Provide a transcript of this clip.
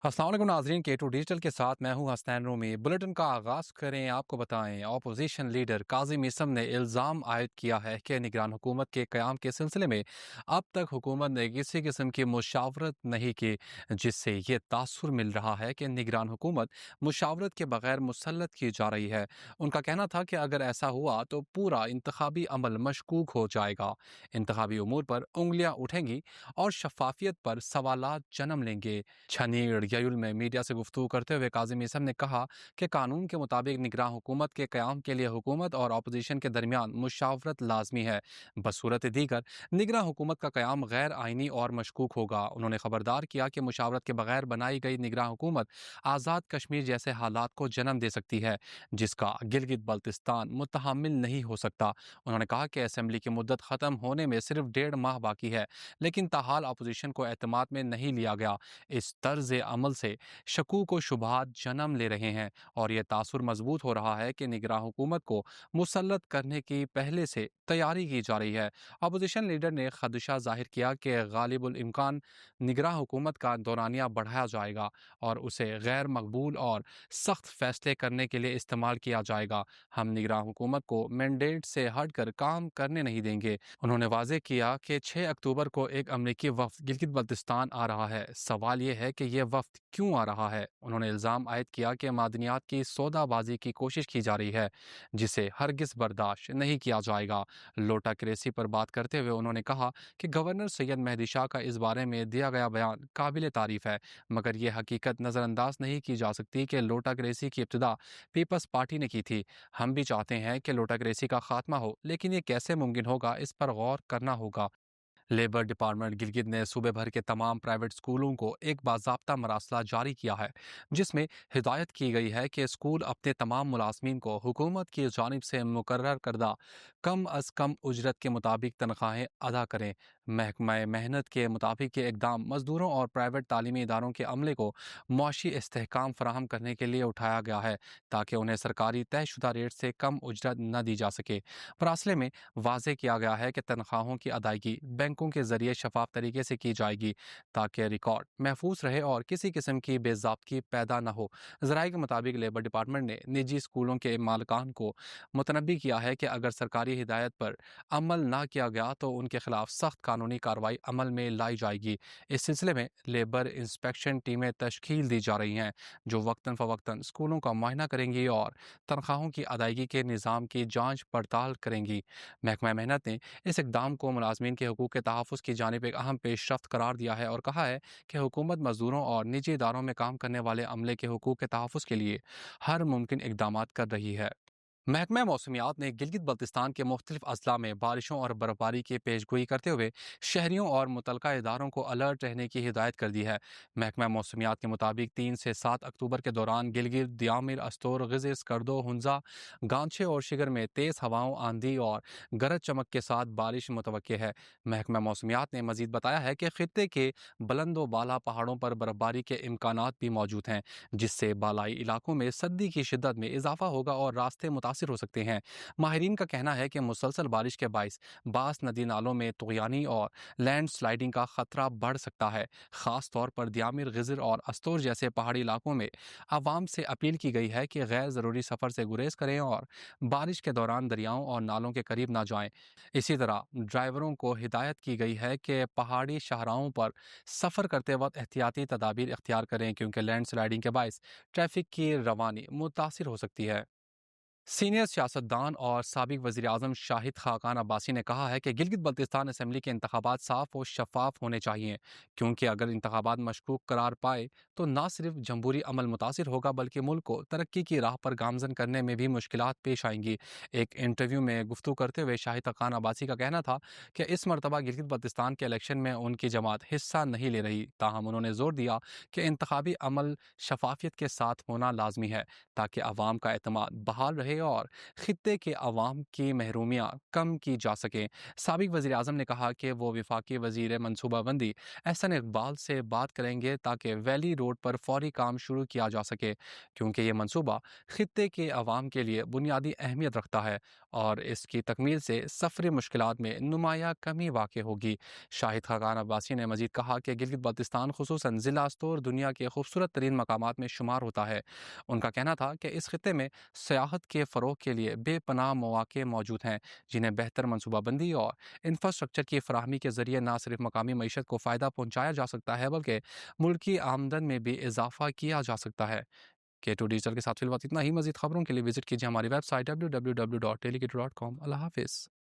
अस्सलाम वालेकुम नाज़रीन, K2 डिजिटल के साथ मैं हूं हसनैन रूमी। बुलेटिन का आगाज़ करें। आपको बताएं, अपोजिशन लीडर काज़िम ईसम ने इल्ज़ाम आयद किया है कि निगरान हुकूमत के क़याम के सिलसिले में अब तक हुकूमत ने किसी किस्म की मुशावरत नहीं की, जिससे ये तासुर मिल रहा है कि निगरान हुकूमत मुशावरत के बगैर मुसल्लत की जा रही है। उनका कहना था कि अगर ऐसा हुआ तो पूरा इंतखाबी अमल मशकूक हो जाएगा, इंतखाबी उमूर पर उंगलियां उठेंगी और शफाफियत पर सवालात जन्म लेंगे। छनीड़ ययुल में मीडिया से गुफ्तगू करते हुए काजिम ईसम ने कहा कि कानून के मुताबिक निगरान हुकूमत के क़याम के लिए हुकूमत और अपोजिशन के दरमियान मुशावरत लाजमी है। बसूरत दीगर निगरान हुकूमत का क़याम गैर आइनी और मशकूक होगा। उन्होंने खबरदार किया कि मुशावरत के बगैर बनाई गई निगरान हुकूमत आज़ाद कश्मीर जैसे हालात को जन्म दे सकती है, जिसका गिलगित बल्तिस्तान मुतहम्मिल नहीं हो सकता। उन्होंने कहा कि असम्बली की मुद्दत ख़त्म होने में सिर्फ 1.5 माह बाकी है, लेकिन ताहाल अपोजिशन को एतमाद में नहीं लिया गया। इस तर्ज अमल से शकूक व शुबहात जन्म ले रहे हैं और यह तासुर मजबूत हो रहा है कि निगरान हुकूमत को मुसल्लत करने की पहले से तैयारी की जा रही है। अपोजिशन लीडर ने खदशा जाहिर किया कि गालिबुल इम्कान निगरान हुकूमत का दौरानिया बढ़ाया जाएगा और उसे गैर मकबूल और सख्त फैसले करने के लिए इस्तेमाल किया जाएगा। हम निगरान हुकूमत को मैंडेट से हट कर काम करने नहीं देंगे। उन्होंने वाजे किया कि 6 अक्टूबर को एक अमरीकी वफ्द गिलगित बल्तिस्तान आ रहा है। सवाल यह है कि यह वफ्द क्यों आ रहा है। उन्होंने इल्ज़ाम आयद किया कि मादनियात की सौदाबाजी की कोशिश की जा रही है, जिसे हरगिज़ बर्दाश्त नहीं किया जाएगा। लोटा क्रेसी पर बात करते हुए उन्होंने कहा कि गवर्नर सैयद मेहदी शाह का इस बारे में दिया गया बयान काबिल तारीफ है, मगर यह हकीकत नज़रअंदाज नहीं की जा सकती कि लोटा क्रेसी की इब्तिदा पीपल्स पार्टी ने की थी। हम भी चाहते हैं कि लोटा क्रेसी का खात्मा हो, लेकिन ये कैसे मुमकिन होगा, इस पर गौर करना होगा। लेबर डिपार्टमेंट गिलगित ने सूबे भर के तमाम प्राइवेट स्कूलों को एक बाज़ाब्ता मरासला जारी किया है, जिसमें हिदायत की गई है कि स्कूल अपने तमाम मुलाजमीन को हुकूमत की जानिब से मुकर्रर करदा कम अज़ कम उजरत के मुताबिक तनख्वाहें अदा करें। महकमा मेहनत के मुताबिक ये इकदाम मजदूरों और प्राइवेट तालीमी इदारों के अमले को मुआशी इस्तेहकाम फराहम करने के लिए उठाया गया है, ताकि उन्हें सरकारी तयशुदा रेट से कम उजरत न दी जा सके। मरासले में वाज़े किया गया है कि तनख्वाहों की अदायगी बैंकों के जरिए शफाफ तरीके से की जाएगी, ताकि रिकॉर्ड महफूज रहे और किसी किस्म की बेज़ाब्तगी पैदा न हो। ज़राए के मुताबिक लेबर डिपार्टमेंट ने निजी स्कूलों के मालिकान को मुतनबी किया है कि अगर सरकारी हिदायत पर अमल न किया गया तो उनके खिलाफ सख्त कानूनी कार्रवाई अमल में लाई जाएगी। इस सिलसिले में लेबर इंस्पेक्शन टीमें तश्कील दी जा रही हैं, जो वक्तन फ़वक्तन स्कूलों का मुआयना करेंगी और तनख्वाहों की अदायगी के निज़ाम की जाँच पड़ताल करेंगी। महकमा मेहनत ने इस इकदाम को मुलाजमीन के हकूक़ के तहफ़्फ़ुज़ की जानिब एक अहम पेशरफ्त करार दिया है और कहा है कि हुकूमत मज़दूरों और निजी इदारों में काम करने वाले अमले के हकूक़ के तहफ़्फ़ुज़ के लिए हर मुमकिन इकदामात कर रही है। महकमा मौसमियात ने गिलगित बल्तिस्तान के मुख्तलिफ अजला में बारिशों और बर्फबारी की पेशगोई करते हुए शहरियों और मुतलका इदारों को अलर्ट रहने की हिदायत कर दी है। महकमा मौसमियात के मुताबिक 3 से 7 अक्टूबर के दौरान गिलगित, दियामिर, अस्तोर, गिज़र, स्कर्दो, हुंजा, गांछे और शिगर में तेज़ हवाओं, आंधी और गरज चमक के साथ बारिश मुतवक्के है। महकमा मौसमियात ने मजीद बताया है कि खित्ते के बुलंद व बाला पहाड़ों पर बर्फबारी के इम्कानात भी मौजूद हैं, जिससे बालाई इलाकों में सर्दी की शिद्दत में इजाफा होगा और रास्ते मुतासिर हो सकते हैं। माहिरीन का कहना है कि मुसलसल बारिश के बाइस बास नदी नालों में तुग़यानी और लैंड स्लाइडिंग का खतरा बढ़ सकता है। खास तौर पर दियामिर, गिज़र और अस्तोर जैसे पहाड़ी इलाकों में आवाम से अपील की गई है कि गैर ज़रूरी सफ़र से गुरेज करें और बारिश के दौरान दरियाओं और नालों के करीब ना जाएं। इसी तरह ड्राइवरों को हिदायत की गई है कि पहाड़ी शाहराहों पर सफ़र करते वक्त एहतियाती तदाबीर इख्तियार करें, क्योंकि लैंड स्लाइडिंग के बाइस ट्रैफिक की रवानी मुतासिर हो सकती है। सीनियर सियासतदान और साबिक वज़ीर आज़म शाहिद खाकान अब्बासी ने कहा है कि गिलगित बल्तिस्तान असम्बली के इंतखाबात साफ और शफाफ होने चाहिए, क्योंकि अगर इंतखाबात मशकूक करार पाए तो न सिर्फ जमहूरी अमल मुतासिर होगा, बल्कि मुल्क को तरक्की की राह पर गामजन करने में भी मुश्किलात पेश आएंगी। एक इंटरव्यू में गुफ्तगू करते हुए शाहिद खाकान अब्बासी का कहना था कि इस मरतबा गिलगित बल्तिस्तान के इलेक्शन में उनकी जमात हिस्सा नहीं ले रही। ताहम उन्होंने जोर दिया कि इंतखाबी अमल शफाफियत के साथ होना लाजमी है, ताकि अवाम का एतमाद बहाल रहे اور خطے کے عوام کی محرومیاں کم کی جا سکیں۔ سابق وزیر اعظم نے کہا کہ وہ وفاقی وزیر منصوبہ بندی احسن اقبال سے بات کریں گے تاکہ ویلی روڈ پر فوری کام شروع کیا جا سکے، کیونکہ یہ منصوبہ خطے کے عوام کے لیے بنیادی اہمیت رکھتا ہے اور اس کی تکمیل سے سفری مشکلات میں نمایاں کمی واقع ہوگی۔ شاہد خاقان عباسی نے مزید کہا کہ گلگت بلتستان خصوصاً ضلع استور دنیا کے خوبصورت ترین مقامات میں شمار ہوتا ہے۔ ان کا کہنا تھا کہ اس خطے میں سیاحت کے فروغ کے لیے بے پناہ مواقع موجود ہیں، جنہیں بہتر منصوبہ بندی اور انفراسٹرکچر کی فراہمی کے ذریعے نہ صرف مقامی معیشت کو فائدہ پہنچایا جا سکتا ہے بلکہ ملکی آمدن میں بھی اضافہ کیا جا سکتا ہے۔ K2 ڈیجیٹل کے ساتھ فی الوقت اتنا ہی۔ مزید خبروں کے لیے وزٹ کیجیے ہماری ویب سائٹ www.delicator.com۔ اللہ حافظ۔